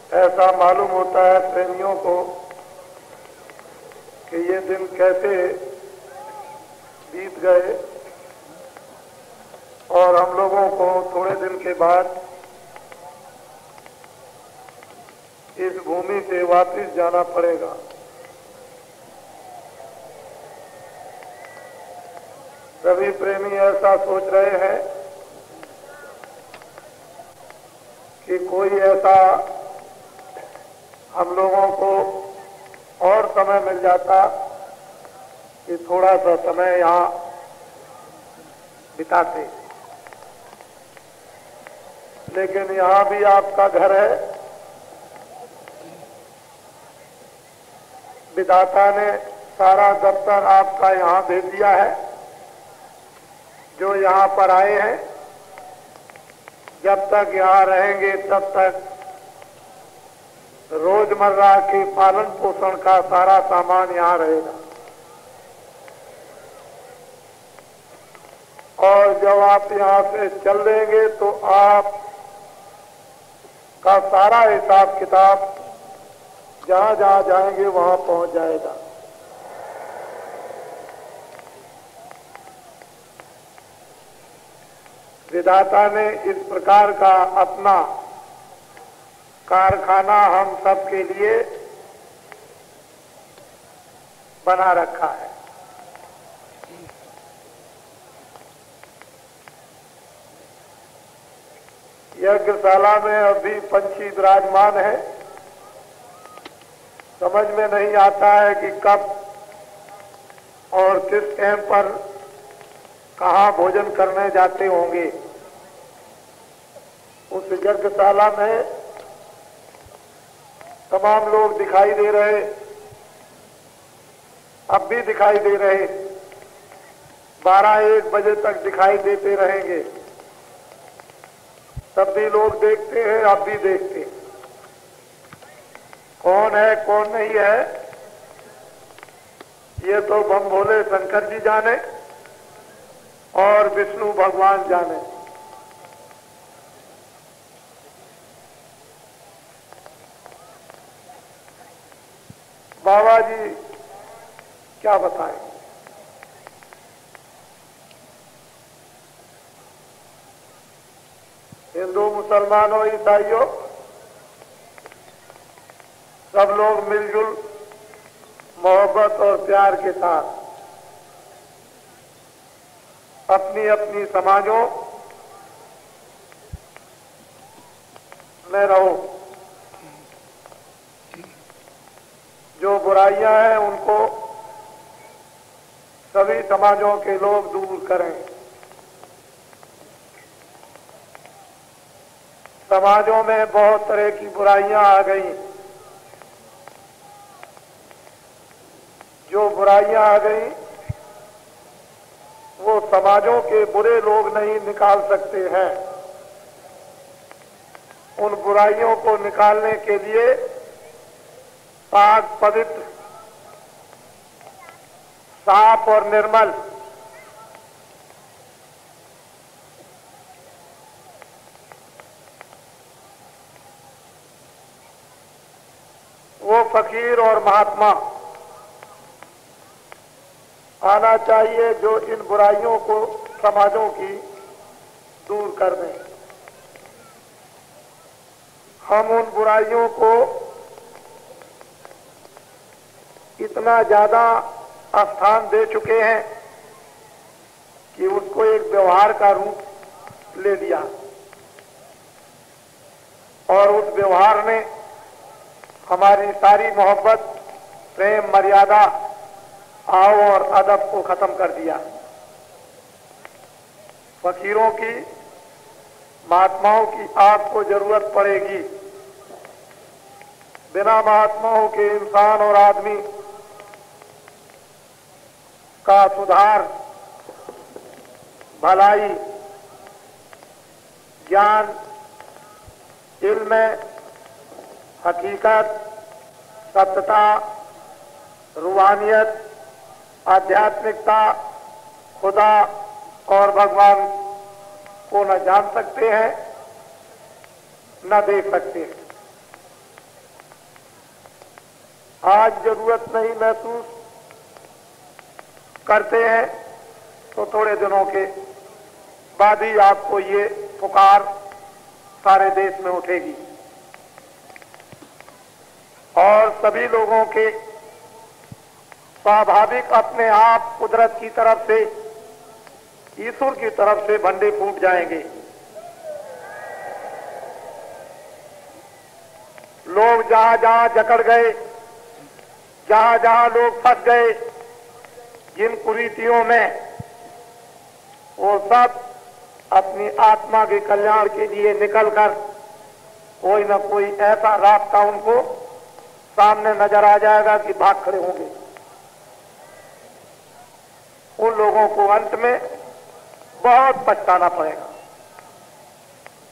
ऐसा मालूम होता है प्रेमियों को कि ये दिन कैसे बीत गए और हम लोगों को थोड़े दिन के बाद इस भूमि से वापस जाना पड़ेगा। सभी प्रेमी ऐसा सोच रहे हैं कि कोई ऐसा हम लोगों को और समय मिल जाता कि थोड़ा सा समय यहाँ बिताते, लेकिन यहाँ भी आपका घर है। विधाता ने सारा दफ्तर आपका यहाँ भेज दिया है। जो यहाँ पर आए हैं, जब तक यहाँ रहेंगे तब तक रोजमर्रा के पालन पोषण का सारा सामान यहाँ रहेगा, और जब आप यहाँ से चल देंगे तो आप का सारा हिसाब किताब जहाँ जहाँ जाएंगे वहाँ पहुँच जाएगा। विधाता ने इस प्रकार का अपना कारखाना हम सब के लिए बना रखा है। यज्ञशाला में अभी पंछी विराजमान है। समझ में नहीं आता है कि कब और किस टाइम पर कहाँ भोजन करने जाते होंगे। उस यज्ञशाला में तमाम लोग दिखाई दे रहे, अब भी दिखाई दे रहे, 12-1 बजे तक दिखाई देते रहेंगे। तब भी लोग देखते हैं, अब भी देखते हैं। कौन है कौन नहीं है ये तो बम भोले शंकर जी जाने और विष्णु भगवान जाने। बाबा जी क्या बताएं। हिंदू मुसलमानों ईसाइयों सब लोग मिलजुल मोहब्बत और प्यार के साथ अपनी अपनी समाजों में रहो। जो बुराइयां हैं उनको सभी समाजों के लोग दूर करें। समाजों में बहुत तरह की बुराइयां आ गई। जो बुराइयां आ गई वो समाजों के बुरे लोग नहीं निकाल सकते हैं। उन बुराइयों को निकालने के लिए पाक पवित्र, साफ और निर्मल वो फकीर और महात्मा आना चाहिए जो इन बुराइयों को समाजों की दूर कर दें। हम उन बुराइयों को इतना ज्यादा स्थान दे चुके हैं कि उसको एक व्यवहार का रूप ले लिया, और उस व्यवहार ने हमारी सारी मोहब्बत, प्रेम, मर्यादा, आओ और अदब को खत्म कर दिया। फकीरों की, महात्माओं की आपको जरूरत पड़ेगी। बिना महात्माओं के इंसान और आदमी का सुधार, भलाई, ज्ञान, इल्म, हकीकत, सत्यता, रूहानियत, आध्यात्मिकता, खुदा और भगवान को न जान सकते हैं, न देख सकते हैं। आज जरूरत नहीं महसूस करते हैं तो थोड़े दिनों के बाद ही आपको ये पुकार सारे देश में उठेगी और सभी लोगों के स्वाभाविक अपने आप कुदरत की तरफ से, ईश्वर की तरफ से भंडे फूट जाएंगे। लोग जहां जहां जकड़ गए, जहां जहां लोग फंस गए जिन कुरीतियों में, वो सब अपनी आत्मा के कल्याण के लिए निकलकर कोई न कोई ऐसा रास्ता उनको सामने नजर आ जाएगा कि भाग खड़े होंगे। उन लोगों को अंत में बहुत पछताना पड़ेगा,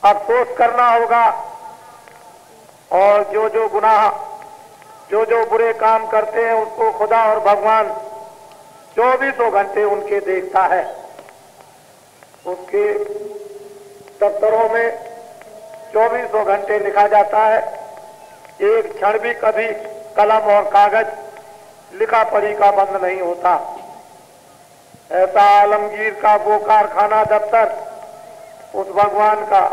अफसोस करना होगा और जो जो गुनाह, जो जो बुरे काम करते हैं उसको खुदा और भगवान 24 घंटे उनके देखता है। उसके दफ्तरों में 24 घंटे लिखा जाता है। एक क्षण भी कभी कलम और कागज लिखा पढ़ी का बंद नहीं होता। ऐसा आलमगीर का वो कारखाना दफ्तर उस भगवान का,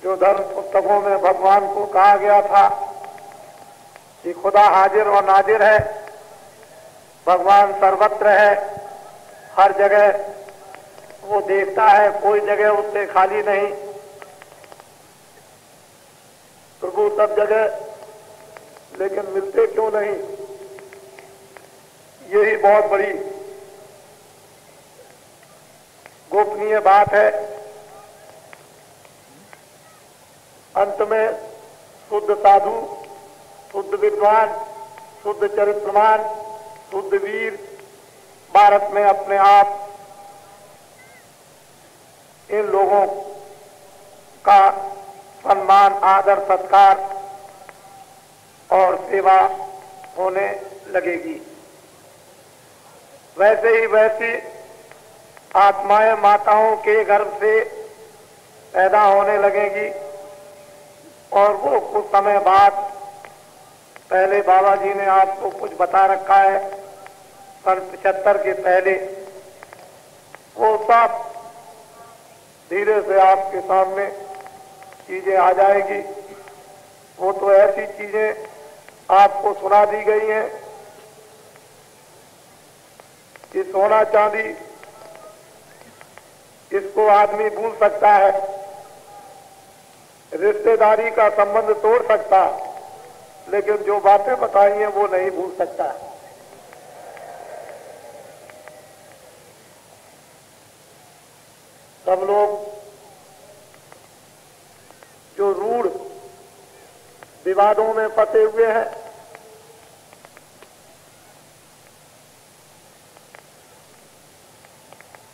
जो धर्म पुस्तकों में भगवान को कहा गया था कि खुदा हाजिर और नाजिर है, भगवान सर्वत्र है, हर जगह वो देखता है, कोई जगह उससे खाली नहीं। प्रभु सब जगह, लेकिन मिलते क्यों नहीं? यही बहुत बड़ी गोपनीय बात है। अंत में शुद्ध साधु, शुद्ध विद्वान, शुद्ध चरित्रवान, शुद्ध वीर भारत में अपने आप इन लोगों का सम्मान, आदर, सत्कार और सेवा होने लगेगी। वैसे ही वैसी आत्माएं माताओं के गर्भ से पैदा होने लगेंगी और वो कुछ समय बाद, पहले बाबा जी ने आपको कुछ बता रखा है, सन 75 के पहले वो सब धीरे से आपके सामने चीजें आ जाएगी। वो तो ऐसी चीजें आपको सुना दी गई हैं कि सोना चांदी इसको आदमी भूल सकता है, रिश्तेदारी का संबंध तोड़ सकता, लेकिन जो बातें बताई हैं वो नहीं भूल सकता। सब लोग जो रूढ़ विवादों में फंसे हुए हैं,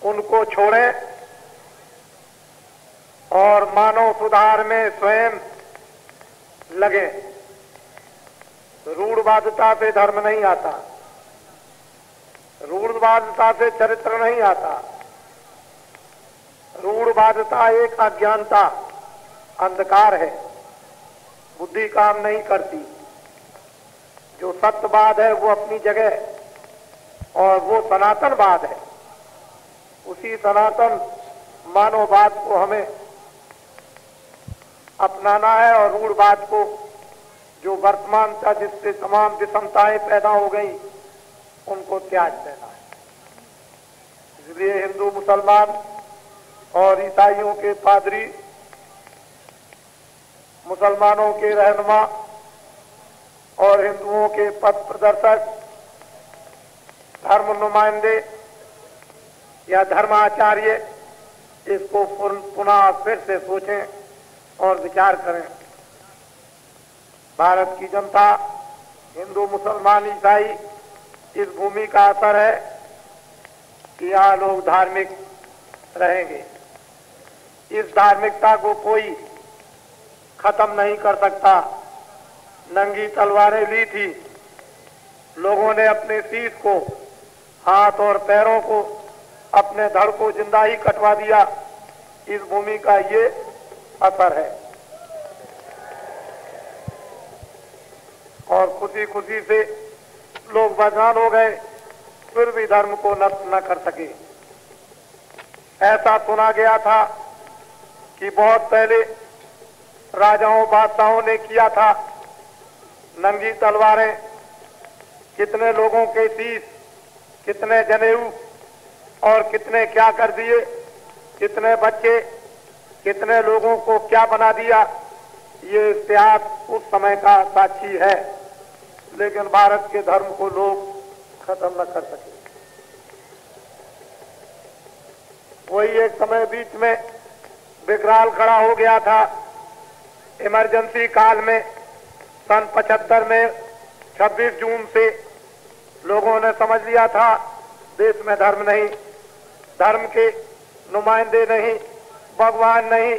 उनको छोड़ें और मानव सुधार में स्वयं लगे। रूढ़वादिता से धर्म नहीं आता, रूढ़वादिता से चरित्र नहीं आता। रूढ़वादिता एक अज्ञानता, अंधकार है, बुद्धि काम नहीं करती। जो सत्यवाद है वो अपनी जगह और वो सनातनवाद है। उसी सनातन मानववाद को हमें अपनाना है और रूढ़वाद को, जो वर्तमान था जिससे तमाम विषमताएं पैदा हो गई, उनको त्याग देना है। इसलिए हिंदू, मुसलमान और ईसाइयों के पादरी, मुसलमानों के रहनुमा और हिंदुओं के पथ प्रदर्शक, धर्म नुमाइंदे या धर्माचार्य इसको पुनः फिर से सोचें और विचार करें। भारत की जनता, हिंदू, मुसलमान, ईसाई, इस भूमि का असर है कि यहाँ लोग धार्मिक रहेंगे। इस धार्मिकता को कोई खत्म नहीं कर सकता। नंगी तलवारें ली थी, लोगों ने अपने शीश को, हाथ और पैरों को, अपने धड़ को जिंदा ही कटवा दिया। इस भूमि का ये असर है। और खुशी खुशी से लोग बदनाम हो गए, फिर भी धर्म को नष्ट न कर सके। ऐसा सुना गया था कि बहुत पहले राजाओं बादशाहों ने किया था, नंगी तलवारें, कितने लोगों के शीश, कितने जनेऊ और कितने क्या कर दिए, कितने बच्चे, कितने लोगों को क्या बना दिया। ये इतिहास उस समय का साक्षी है, लेकिन भारत के धर्म को लोग खत्म न कर सके। वही एक समय बीच में विकराल खड़ा हो गया था। इमरजेंसी काल में सन 75 में 26 जून से लोगों ने समझ लिया था देश में धर्म नहीं, धर्म के नुमाइंदे नहीं, भगवान नहीं,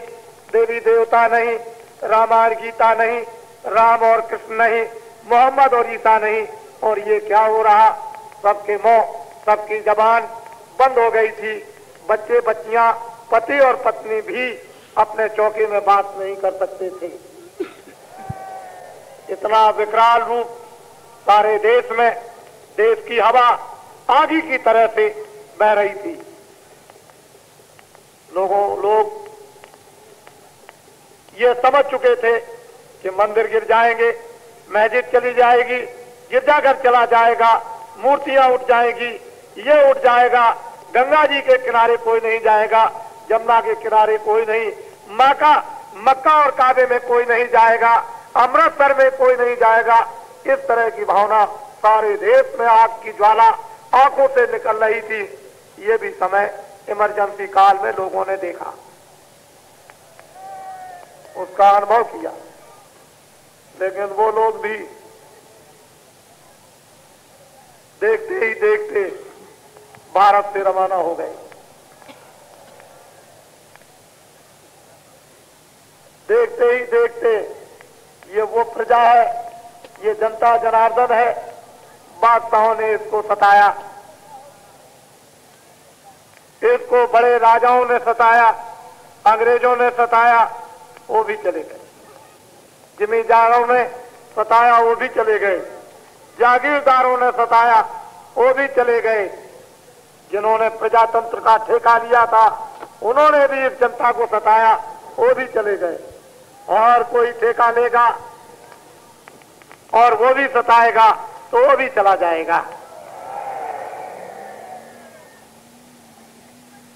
देवी देवता नहीं, रामायण गीता नहीं, राम और कृष्ण नहीं, मोहम्मद और ईसा नहीं। और ये क्या हो रहा, सबके मुंह, सबकी जबान बंद हो गई थी। बच्चे बच्चियां, पति और पत्नी भी अपने चौके में बात नहीं कर सकते थे। इतना विकराल रूप सारे देश में, देश की हवा आगी की तरह से बह रही थी। लोग ये समझ चुके थे कि मंदिर गिर जाएंगे, मस्जिद चली जाएगी, गिरजाघर चला जाएगा, मूर्तियां उठ जाएगी, ये उठ जाएगा, गंगा जी के किनारे कोई नहीं जाएगा, जमुना के किनारे कोई नहीं, मक्का और काबे में कोई नहीं जाएगा, अमृतसर में कोई नहीं जाएगा। इस तरह की भावना सारे देश में आग की ज्वाला आंखों से निकल रही थी। ये भी समय इमरजेंसी काल में लोगों ने देखा, उसका अनुभव किया, लेकिन वो लोग भी देखते ही देखते भारत से रवाना हो गए। देखते ही देखते ये वो प्रजा है, ये जनता जनार्दन है, बादशाहों ने इसको सताया, इसको बड़े राजाओं ने सताया, अंग्रेजों ने सताया, वो भी चले गए। जमींदारों ने सताया, वो भी चले गए। जागीरदारों ने सताया, वो भी चले गए। जिन्होंने प्रजातंत्र का ठेका लिया था, उन्होंने भी इस जनता को सताया, वो भी चले गए। और कोई ठेका लेगा और वो भी सताएगा तो वो भी चला जाएगा।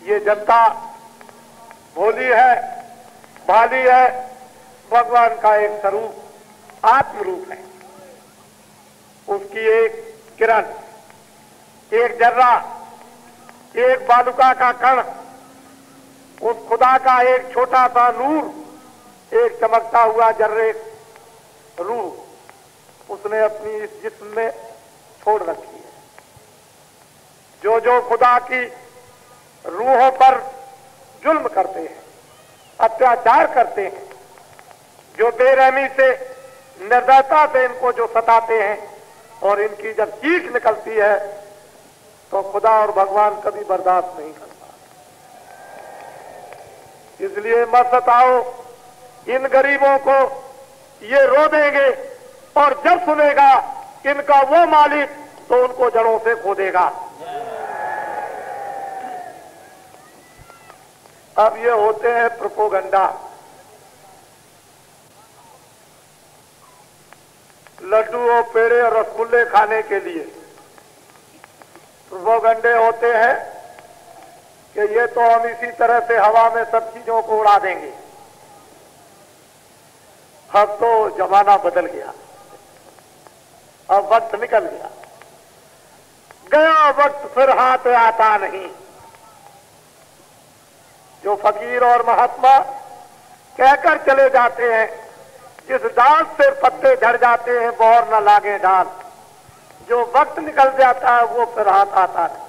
ये जनता भोली है, भाली है, भगवान का एक स्वरूप, आत्म रूप है। उसकी एक किरण, एक जर्रा, एक बालुका का कण, उस खुदा का एक छोटा सा नूर, एक चमकता हुआ जर्रे रूह उसने अपनी इस जिस्म में छोड़ रखी है। जो खुदा की रूहों पर जुल्म करते हैं, अत्याचार करते हैं, जो बेरहमी से, निर्दयता से इनको जो सताते हैं, और इनकी जब चीख निकलती है तो खुदा और भगवान कभी बर्दाश्त नहीं करता। इसलिए मत सताओ इन गरीबों को, ये रो देंगे, और जब सुनेगा इनका वो मालिक तो उनको जड़ों से खो देगा। अब ये होते हैं प्रोपोगंडा। लड्डू और पेड़े और रसगुल्ले खाने के लिए प्रोपोगंडे होते हैं कि ये तो हम इसी तरह से हवा में सब चीजों को उड़ा देंगे। अब तो जमाना बदल गया, अब वक्त निकल गया, गया वक्त फिर हाथ आता नहीं। जो फकीर और महात्मा कहकर चले जाते हैं, जिस डाल से पत्ते झड़ जाते हैं बौर न लागे डाल, जो वक्त निकल जाता है वो फिर हाथ आता नहीं।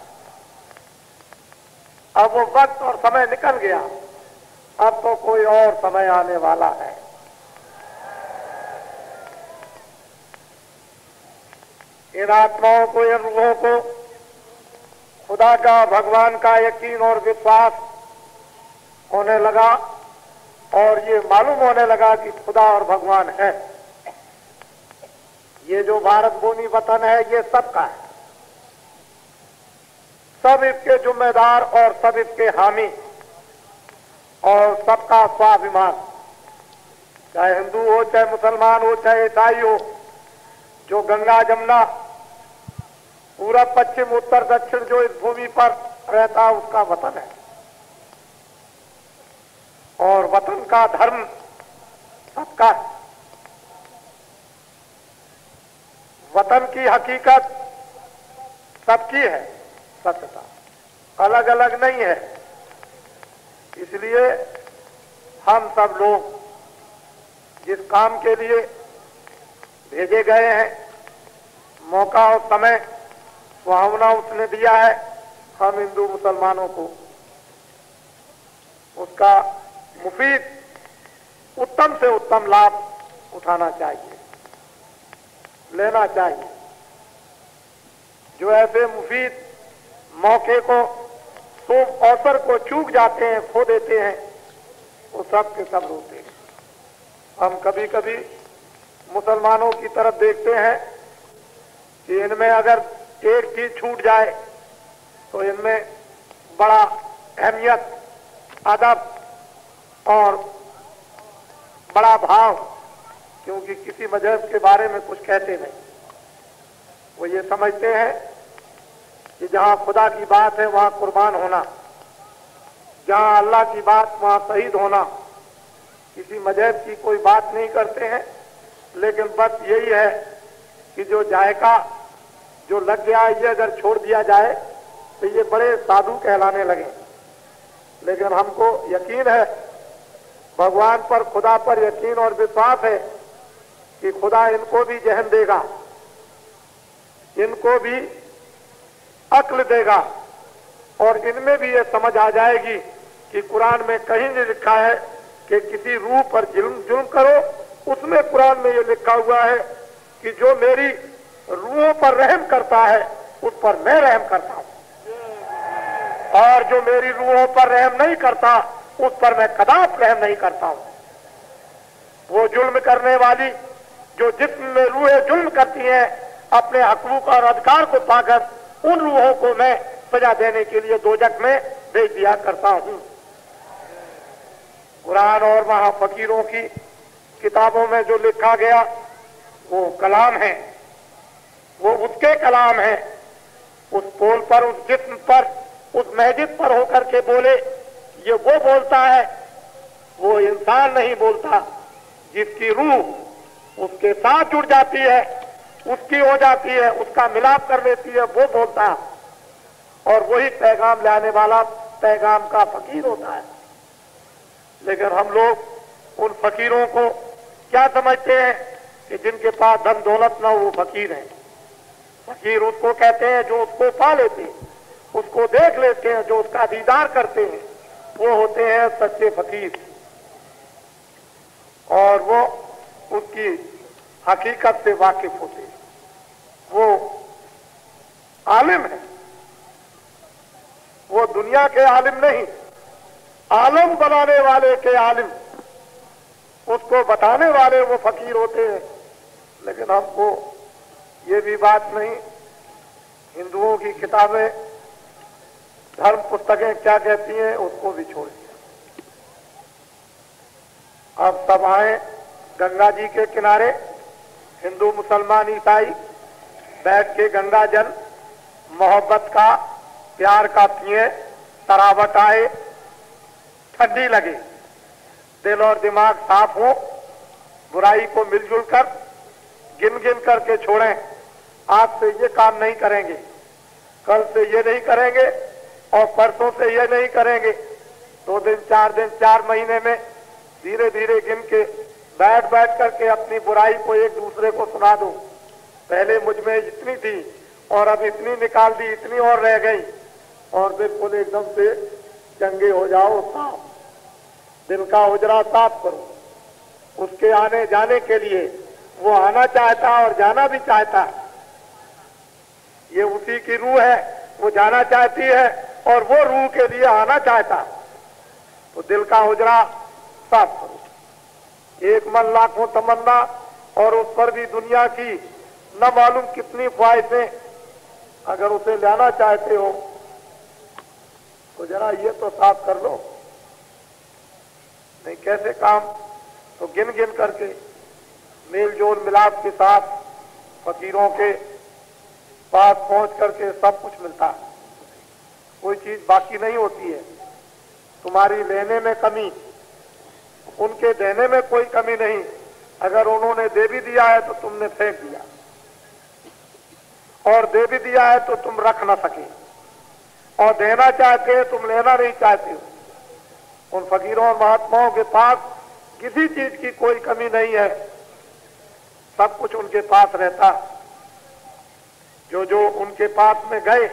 अब वो वक्त और समय निकल गया, अब तो कोई और समय आने वाला है। इन आत्माओं को, इन रूहों को खुदा का, भगवान का यकीन और विश्वास होने लगा, और ये मालूम होने लगा कि खुदा और भगवान है। ये जो भारत भूमि वतन है ये सबका है, सब इसके जिम्मेदार और सब इसके हामी और सबका स्वाभिमान, चाहे हिंदू हो, चाहे मुसलमान हो, चाहे ईसाई हो, जो गंगा जमुना पूरब पश्चिम उत्तर दक्षिण जो इस भूमि पर रहता उसका वतन है। और वतन का धर्म सबका है। वतन की हकीकत सबकी है, सत्यता अलग अलग नहीं है। इसलिए हम सब लोग जिस काम के लिए भेजे गए हैं, मौका और समय सुहावना उसने दिया है, हम हिंदू मुसलमानों को उसका मुफीद उत्तम से उत्तम लाभ उठाना चाहिए, लेना चाहिए। जो ऐसे मुफीद मौके को, शुभ अवसर को चूक जाते हैं, खो देते हैं, वो सब के सब रोते हैं। हम कभी कभी मुसलमानों की तरफ देखते हैं कि इनमें अगर एक चीज छूट जाए तो इनमें बड़ा अहमियत, अदब और बड़ा भाव, क्योंकि किसी मजहब के बारे में कुछ कहते नहीं। वो ये समझते हैं कि जहां खुदा की बात है वहां कुर्बान होना, जहां अल्लाह की बात वहां शहीद होना। किसी मजहब की कोई बात नहीं करते हैं, लेकिन बस यही है कि जो जायका जो लग गया ये अगर छोड़ दिया जाए तो ये बड़े साधु कहलाने लगे। लेकिन हमको यकीन है, भगवान पर, खुदा पर यकीन और विश्वास है कि खुदा इनको भी जहन देगा, इनको भी अक्ल देगा और इनमें भी ये समझ आ जाएगी कि कुरान में कहीं नहीं लिखा है कि किसी रूह पर जुल्म करो। उसमें कुरान में ये लिखा हुआ है कि जो मेरी रूहों पर रहम करता है उस पर मैं रहम करता हूं, और जो मेरी रूहों पर रहम नहीं करता उस पर मैं कदाप रहम नहीं करता हूं। वो जुल्म करने वाली जो जिस्म में रूहें जुल्म करती हैं, अपने हकूक और अधिकार को पाकर उन रूहों को मैं सजा देने के लिए दोजख में भेज दिया करता हूं। कुरान और वहां फकीरों की किताबों में जो लिखा गया वो कलाम है, वो उसके कलाम है। उस पोल पर, उस जिस्म पर, उस मस्जिद पर होकर के बोले, ये वो बोलता है, वो इंसान नहीं बोलता। जिसकी रूह उसके साथ जुड़ जाती है, उसकी हो जाती है, उसका मिलाप कर लेती है, वो बोलता है। और वही पैगाम लाने वाला पैगाम का फकीर होता है। लेकिन हम लोग उन फकीरों को क्या समझते हैं कि जिनके पास धन दौलत न हो वो फकीर है। फकीर उसको कहते हैं जो उसको पा लेते हैं, उसको देख लेते हैं, जो उसका दीदार करते हैं, वो होते हैं सच्चे फकीर। और वो उसकी हकीकत से वाकिफ होते हैं, वो आलिम है। वो दुनिया के आलिम नहीं, आलम बनाने वाले के आलिम, उसको बताने वाले वो फकीर होते हैं। लेकिन हमको ये भी बात नहीं, हिंदुओं की किताबें, धर्म पुस्तकें क्या कहती हैं उसको भी छोड़ दिया। अब सब आए गंगा जी के किनारे, हिंदू मुसलमान ईसाई बैठ के गंगा जल मोहब्बत का, प्यार का पिए, तरावट आए, ठंडी लगे, दिल और दिमाग साफ हो, बुराई को मिलजुल कर गिन गिन करके छोड़ें। आज से ये काम नहीं करेंगे, कल से ये नहीं करेंगे और परसों से ये नहीं करेंगे। 2 दिन, 4 दिन, 4 महीने में धीरे धीरे गिन के बैठ बैठ करके अपनी बुराई को एक दूसरे को सुना दो। पहले मुझ में इतनी थी और अब इतनी निकाल दी, इतनी और रह गई, और बिल्कुल एकदम से चंगे हो जाओ, साफ दिल का उजरा साफ करो। उसके आने जाने के लिए वो आना चाहता और जाना भी चाहता है। ये उसी की रूह है, वो जाना चाहती है और वो रूह के लिए आना चाहता। तो दिल का उजरा साफ करो। एक मन लाखों तमन्ना, और उस पर भी दुनिया की न मालूम कितनी ख्वाहिशें, अगर उसे लाना चाहते हो तो जरा ये तो साफ कर लो। नहीं कैसे काम, तो गिन गिन करके मेल जोल मिलाप के साथ फकीरों के पास पहुंच करके सब कुछ मिलता है, कोई चीज बाकी नहीं होती है। तुम्हारी लेने में कमी, उनके देने में कोई कमी नहीं। अगर उन्होंने दे भी दिया है तो तुमने फेंक दिया, और दे भी दिया है तो तुम रख ना सके, और देना चाहते हैं तुम लेना नहीं चाहते हो। उन फकीरों और महात्माओं के पास किसी चीज की कोई कमी नहीं है, सब कुछ उनके पास रहता। जो जो उनके पास में गए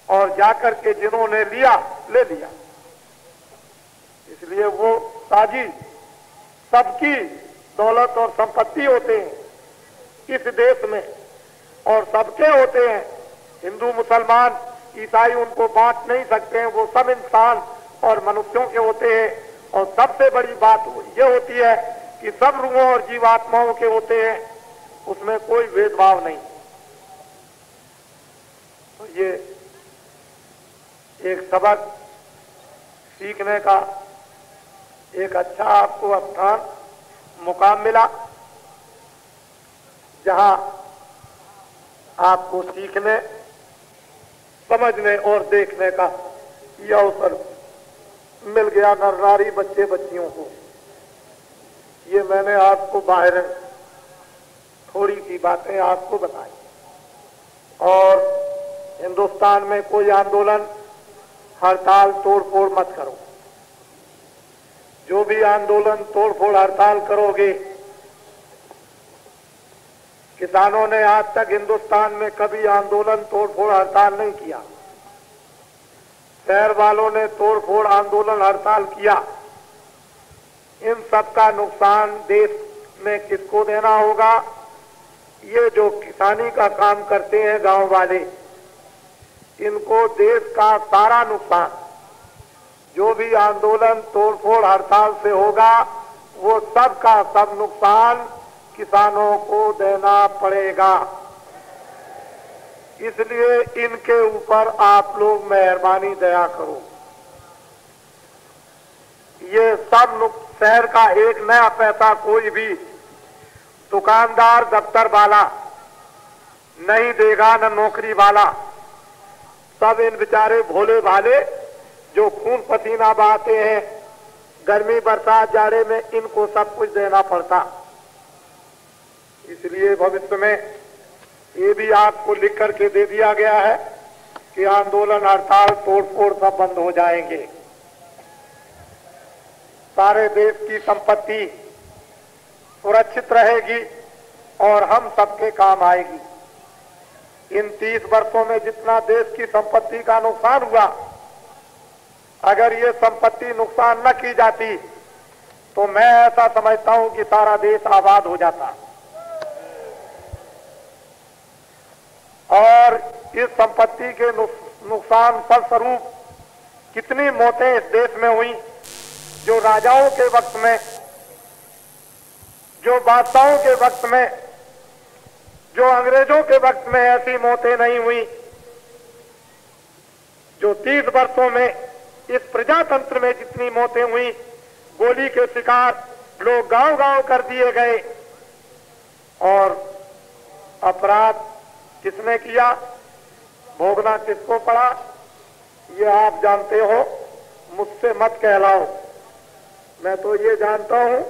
और जाकर के जिन्होंने लिया ले लिया, इसलिए वो साजी सबकी दौलत और संपत्ति होते हैं इस देश में, और सबके होते हैं। हिंदू मुसलमान ईसाई उनको बांट नहीं सकते हैं, वो सब इंसान और मनुष्यों के होते हैं। और सबसे बड़ी बात ये होती है कि सब रूहों और जीवात्माओं के होते हैं, उसमें कोई भेदभाव नहीं। तो ये एक सबक सीखने का एक अच्छा आपको स्थान मुकाम मिला, जहां आपको सीखने, समझने और देखने का यह अवसर मिल गया नर नारी बच्चे बच्चियों को। ये मैंने आपको बाहर थोड़ी सी बातें आपको बताई। और हिंदुस्तान में कोई आंदोलन, हड़ताल, तोड़फोड़ मत करो। जो भी आंदोलन, तोड़फोड़, हड़ताल करोगे, किसानों ने आज तक हिंदुस्तान में कभी आंदोलन, तोड़फोड़, हड़ताल नहीं किया। शहर वालों ने तोड़फोड़, आंदोलन, हड़ताल किया। इन सब का नुकसान देश में किसको देना होगा? ये जो किसानी का काम करते हैं गांव वाले, इनको देश का सारा नुकसान, जो भी आंदोलन, तोड़फोड़, हड़ताल से होगा, वो सब का सब नुकसान किसानों को देना पड़ेगा। इसलिए इनके ऊपर आप लोग मेहरबानी दया करो। ये सब शहर का एक नया पैसा कोई भी दुकानदार, दफ्तर वाला नहीं देगा, न नौकरी वाला। सब इन बेचारे भोले भाले जो खून पसीना बहाते हैं, गर्मी, बरसात, जाड़े में इनको सब कुछ देना पड़ता। इसलिए भविष्य में ये भी आपको लिख करके दे दिया गया है कि आंदोलन, हड़ताल, तोड़फोड़ सब बंद हो जाएंगे। सारे देश की संपत्ति सुरक्षित रहेगी और हम सबके काम आएगी। इन 30 वर्षों में जितना देश की संपत्ति का नुकसान हुआ, अगर ये संपत्ति नुकसान न की जाती तो मैं ऐसा समझता हूं कि सारा देश आबाद हो जाता। और इस संपत्ति के नुकसान फलस्वरूप कितनी मौतें इस देश में हुई, जो राजाओं के वक्त में, जो बादशाहों के वक्त में, जो अंग्रेजों के वक्त में ऐसी मौतें नहीं हुई। जो 30 वर्षों में इस प्रजातंत्र में जितनी मौतें हुई, गोली के शिकार लोग गांव-गांव कर दिए गए। और अपराध किसने किया, भोगना किसको पड़ा, ये आप जानते हो, मुझसे मत कहलाओ। मैं तो ये जानता हूं,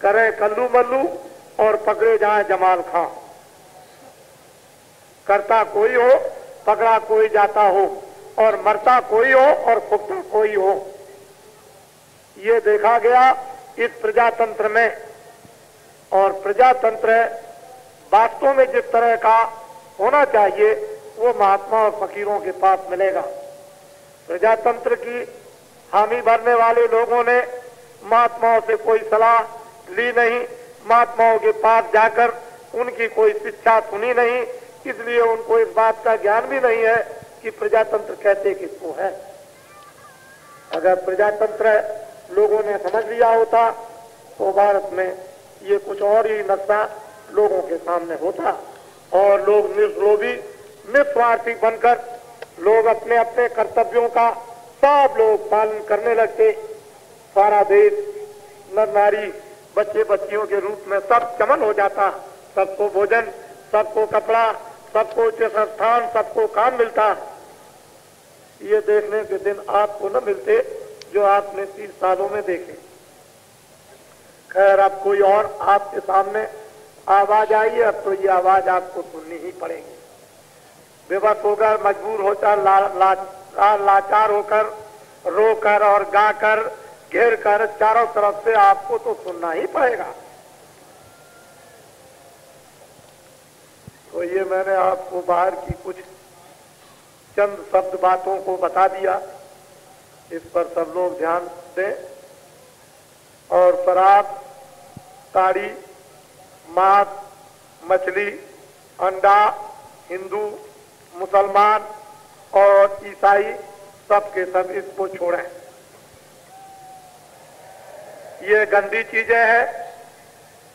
करे कल्लू मल्लू और पकड़े जाए जमाल खां। करता कोई हो, पकड़ा कोई जाता हो, और मरता कोई हो और फुकता कोई हो। ये देखा गया इस प्रजातंत्र में। और प्रजातंत्र वास्तव में जिस तरह का होना चाहिए, वो महात्मा और फकीरों के पास मिलेगा। प्रजातंत्र की हामी भरने वाले लोगों ने महात्माओं से कोई सलाह ली नहीं, महात्माओं के पास जाकर उनकी कोई शिक्षा सुनी नहीं, इसलिए उनको इस बात का ज्ञान भी नहीं है कि प्रजातंत्र कहते किसको है। अगर प्रजातंत्र लोगों ने समझ लिया होता तो भारत में ये कुछ और ही नक्शा लोगों के सामने होता और लोग निर्लोभी निस्वार्थी बनकर लोग अपने अपने कर्तव्यों का सब लोग पालन करने लगते। सारा देश नर नारी बच्चे बच्चियों के रूप में सब चमन हो जाता, सबको भोजन, सबको कपड़ा, सबको उच्च स्थान, सबको काम मिलता। ये देखने के दिन आपको न मिलते जो आपने 30 सालों में देखे। खैर अब कोई और आपके सामने आवाज आई है, अब तो ये आवाज आपको सुननी ही पड़ेगी। बेबस होकर, मजबूर होकर, लाचार होकर, रोकर और गाकर, घेर कर चारों तरफ से आपको तो सुनना ही पड़ेगा। तो ये मैंने आपको बाहर की कुछ चंद शब्द बातों को बता दिया, इस पर सब लोग ध्यान दें। और शराब, ताड़ी, मांस, मछली, अंडा, हिंदू, मुसलमान और ईसाई सबके सब इसको छोड़ें। ये गंदी चीजें हैं,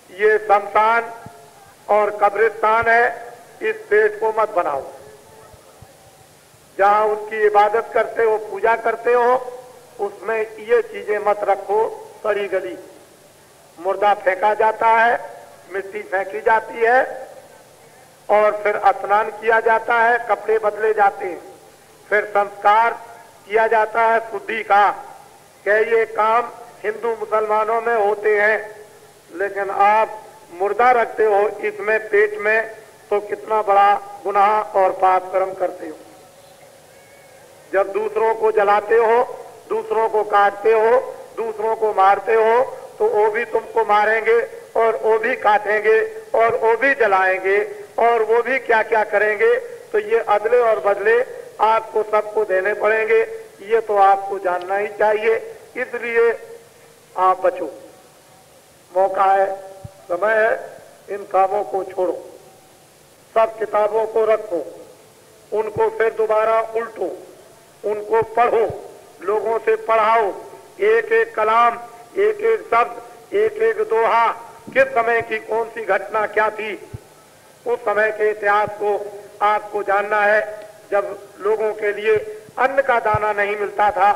ये शमशान और कब्रिस्तान है, इस पेट को मत बनाओ। जहां उसकी इबादत करते हो, पूजा करते हो, उसमें ये चीजें मत रखो। सड़ी गली मुर्दा फेंका जाता है, मिट्टी फेंकी जाती है और फिर स्नान किया जाता है, कपड़े बदले जाते हैं, फिर संस्कार किया जाता है शुद्धि का। क्या ये काम हिंदू मुसलमानों में होते हैं, लेकिन आप मुर्दा रखते हो इसमें पेट में, तो कितना बड़ा गुनाह और पाप कर्म करते हो। जब दूसरों को जलाते हो, दूसरों को काटते हो, दूसरों को मारते हो, तो वो भी तुमको मारेंगे और वो भी काटेंगे और वो भी जलाएंगे और वो भी क्या क्या करेंगे। तो ये अदले और बदले आपको सबको देने पड़ेंगे, ये तो आपको जानना ही चाहिए। इसलिए आप बचो, मौका है, समय है, इन कामों को छोड़ो, सब किताबों को रखो, उनको फिर दोबारा उल्टो, उनको पढ़ो, लोगों से पढ़ाओ, एक एक कलाम, एक एक शब्द, एक एक दोहा, किस समय की कौन सी घटना क्या थी, उस समय के इतिहास को आपको जानना है। जब लोगों के लिए अन्न का दाना नहीं मिलता था,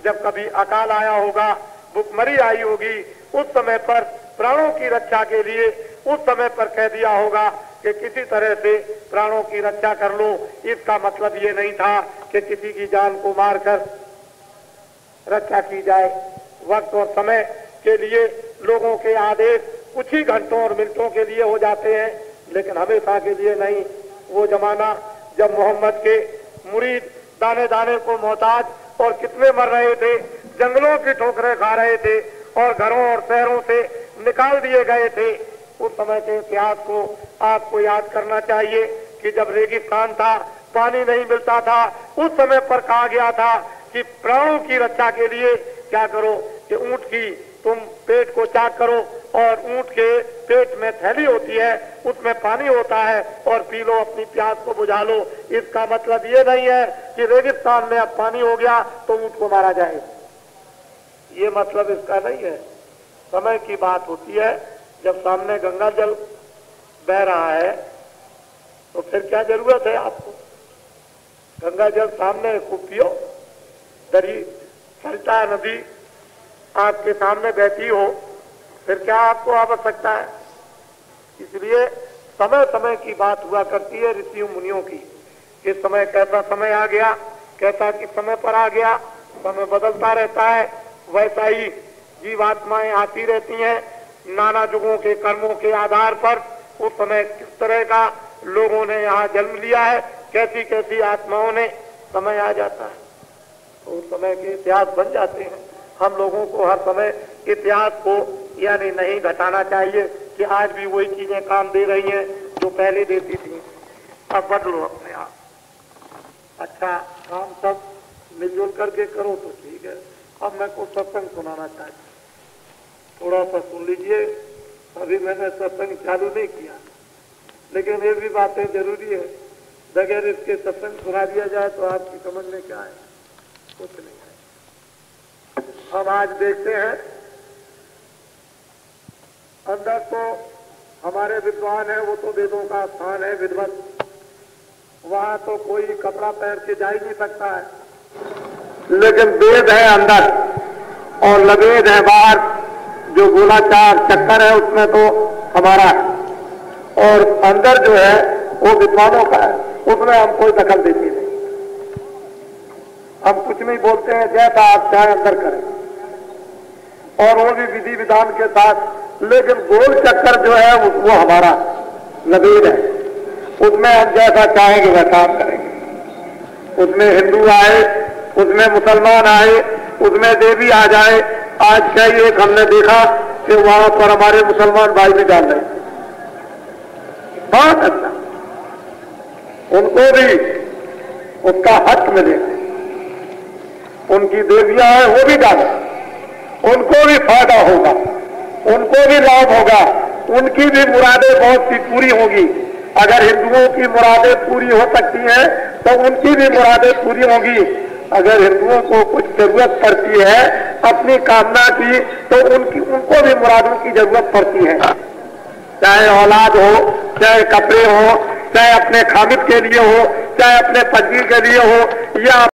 जब कभी अकाल आया होगा, भुखमरी आई होगी, उस समय पर प्राणों की रक्षा के लिए उस समय पर कह दिया होगा कि किसी तरह से प्राणों की रक्षा कर लो। इसका मतलब ये नहीं था कि किसी की जान को मारकर रक्षा की जाए। वक्त और समय के लिए लोगों के आदेश कुछ ही घंटों और मिनटों के लिए हो जाते हैं, लेकिन हमेशा के लिए नहीं। वो जमाना जब मोहम्मद के मुरीद दाने दाने को मोहताज और कितने मर रहे थे, जंगलों की ठोकरें खा रहे थे और घरों और शहरों से निकाल दिए गए थे, उस समय के इतिहास को आपको याद करना चाहिए कि जब रेगिस्तान था, पानी नहीं मिलता था, उस समय पर कहा गया था कि प्राणों की रक्षा के लिए क्या करो कि ऊंट की तुम पेट को चाक करो और ऊंट के पेट में थैली होती है, उसमें पानी होता है और पी लो, अपनी प्यास को बुझा लो। इसका मतलब ये नहीं है कि रेगिस्तान में अब पानी हो गया तो ऊंट को मारा जाए, ये मतलब इसका नहीं है। समय की बात होती है, जब सामने गंगा जल बह रहा है तो फिर क्या जरूरत है आपको, गंगा जल सामने खूब पियो। दरी सरिता नदी आपके सामने बहती हो, फिर क्या आपको आवश्यकता है। इसलिए समय समय की बात हुआ करती है ऋषियों मुनियों की, इस समय कैसा समय आ गया, कैसा किस समय पर आ गया, समय बदलता रहता है। वैसा ही जीवात्माएं आती रहती हैं नाना युगों के कर्मों के आधार पर। उस समय किस तरह का लोगों ने यहाँ जन्म लिया है, कैसी कैसी आत्माओं ने, समय आ जाता है तो उस समय के इतिहास बन जाते हैं। हम लोगों को हर समय इतिहास को यानी नहीं घटाना चाहिए कि आज भी वही चीजें काम दे रही हैं जो पहले देती थी। अब बदलो अपने आप, अच्छा काम सब मिलजुल करके करो तो ठीक है। अब मैं कुछ सत्संग सुनाना चाहता हूँ, थोड़ा सा सुन लीजिए। अभी मैंने सत्संग चालू नहीं किया, लेकिन ये भी बातें जरूरी है, बगैर इसके सत्संग सुना दिया जाए तो आपकी समझ में क्या है, कुछ नहीं है। अब आज देखते हैं अंदर तो हमारे विद्वान है, वो तो वेदों का स्थान है विद्वत, वहां तो कोई कपड़ा पहन के जा ही नहीं सकता है। लेकिन वेद है अंदर और लवेद है बाहर, जो गोलाचार चक्कर है उसमें तो हमारा है, और अंदर जो है वो विद्वानों का है, उसमें हम कोई दखल देते नहीं। हम कुछ नहीं बोलते हैं, जैसा आप चाहे अंदर करें, और वो भी विधि विधान के साथ। लेकिन गोल चक्कर जो है वो हमारा लवेद है, उसमें हम जैसा चाहेंगे वह काम करेंगे। उसमें हिंदू आए, उसमें मुसलमान आए, उसमें देवी आ जाए। आज कई एक हमने देखा कि वहां पर हमारे मुसलमान भाई भी डाल रहे, बहुत अच्छा, उनको भी उसका हक मिलेगा। उनकी देवियां हैं वो भी डालें, उनको भी फायदा होगा, उनको भी लाभ होगा, उनकी भी मुरादें बहुत सी पूरी होगी। अगर हिंदुओं की मुरादें पूरी हो सकती हैं तो उनकी भी मुरादें पूरी होगी। अगर हिंदुओं को कुछ जरूरत पड़ती है अपनी कामना की, तो उनको भी मुरादों की जरूरत पड़ती है, चाहे औलाद हो, चाहे कपड़े हो, चाहे अपने खामिद के लिए हो, चाहे अपने पत्नी के लिए हो, या